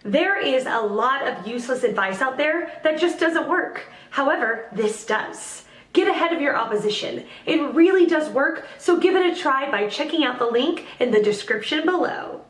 There is a lot of useless advice out there that just doesn't work. However, this does. Get ahead of your opposition. It really does work, so give it a try by checking out the link in the description below.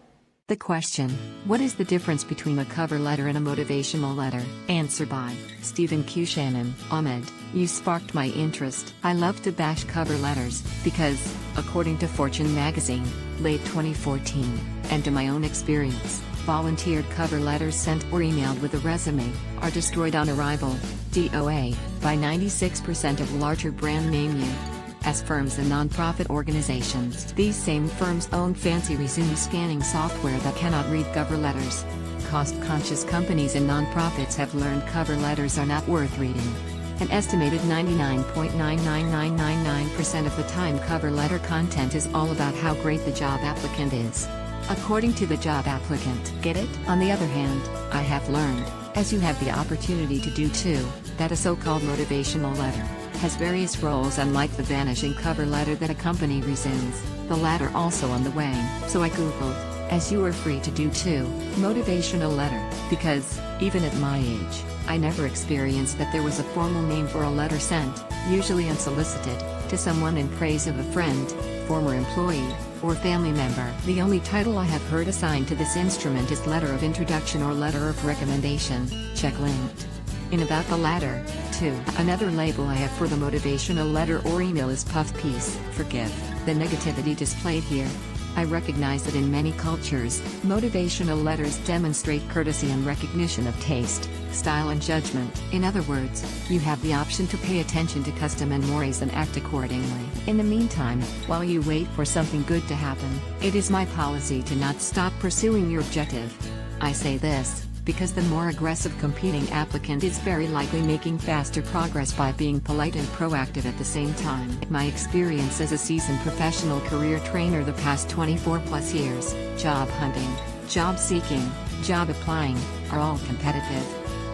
The question: what is the difference between a cover letter and a motivational letter? Answer by Stephen Q. Shannon. Ahmed, you sparked my interest. I love to bash cover letters because, according to Fortune magazine, late 2014, and to my own experience, volunteered cover letters sent or emailed with a resume are destroyed on arrival, DOA, by 96% of larger brand name U.S. firms and nonprofit organizations. These same firms own fancy resume scanning software that cannot read cover letters. Cost-conscious companies and nonprofits have learned cover letters are not worth reading. An estimated 99.99999% of the time cover letter content is all about how great the job applicant is, according to the job applicant. Get it? On the other hand, I have learned, as you have the opportunity to do too, that a so-called motivational letter has various roles, unlike the vanishing cover letter that accompany resumes, the latter also on the way. So I googled, as you are free to do too, motivational letter, because, even at my age, I never experienced that there was a formal name for a letter sent, usually unsolicited, to someone in praise of a friend, former employee, or family member. The only title I have heard assigned to this instrument is letter of introduction or letter of recommendation. Check linked. In about the latter, too. Another label I have for the motivational letter or email is puff piece. Forgive the negativity displayed here. I recognize that in many cultures, motivational letters demonstrate courtesy and recognition of taste, style and judgment. In other words, you have the option to pay attention to custom and mores and act accordingly. In the meantime, while you wait for something good to happen, it is my policy to not stop pursuing your objective. I say this because the more aggressive competing applicant is very likely making faster progress by being polite and proactive at the same time. My experience as a seasoned professional career trainer the past 24+ years, job hunting, job seeking, job applying, are all competitive.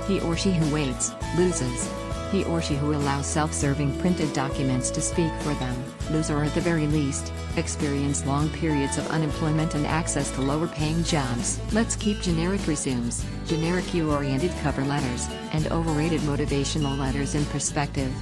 He or she who waits, loses. He or she who allows self-serving printed documents to speak for them, lose, or at the very least, experience long periods of unemployment and access to lower-paying jobs. Let's keep generic resumes, generic you-oriented cover letters, and overrated motivational letters in perspective.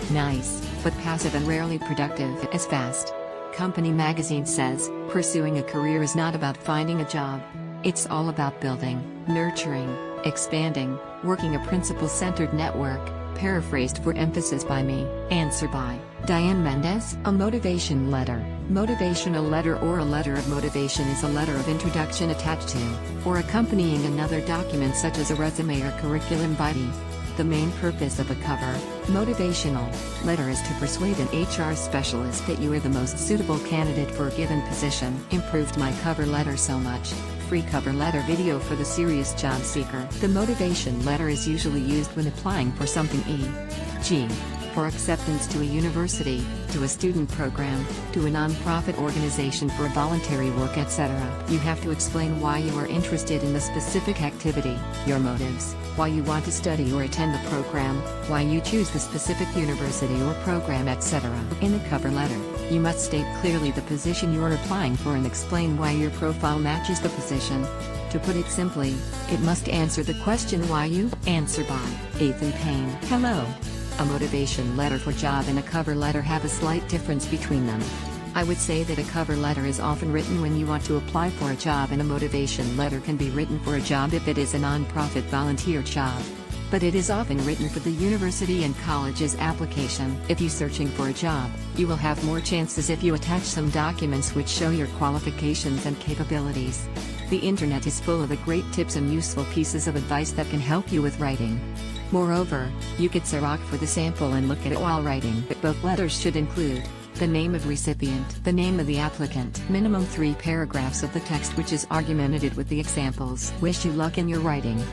Nice, but passive and rarely productive as fast. Company magazine says, pursuing a career is not about finding a job. It's all about building, nurturing, expanding, working a principle-centered network. Paraphrased for emphasis by me. Answer by Diane Mendez. A motivation letter. Motivational letter or a letter of motivation is a letter of introduction attached to, or accompanying another document such as a resume or curriculum vitae. The main purpose of a cover, motivational, letter is to persuade an HR specialist that you are the most suitable candidate for a given position. Improved my cover letter so much. Free cover letter video for the serious job seeker. The motivation letter is usually used when applying for something e.g. for acceptance to a university, to a student program, to a non-profit organization for voluntary work, etc. You have to explain why you are interested in the specific activity, your motives, why you want to study or attend the program, why you choose the specific university or program, etc. In the cover letter, you must state clearly the position you are applying for and explain why your profile matches the position. To put it simply, it must answer the question why you. Answer by Ethan Payne. Hello. A motivation letter for job and a cover letter have a slight difference between them. I would say that a cover letter is often written when you want to apply for a job, and a motivation letter can be written for a job if it is a non-profit volunteer job. But it is often written for the university and college's application. If you're searching for a job, you will have more chances if you attach some documents which show your qualifications and capabilities. The internet is full of the great tips and useful pieces of advice that can help you with writing. Moreover, you could Xerox for the sample and look at it while writing. Both letters should include the name of recipient, the name of the applicant, minimum 3 paragraphs of the text which is argumentative with the examples. Wish you luck in your writing.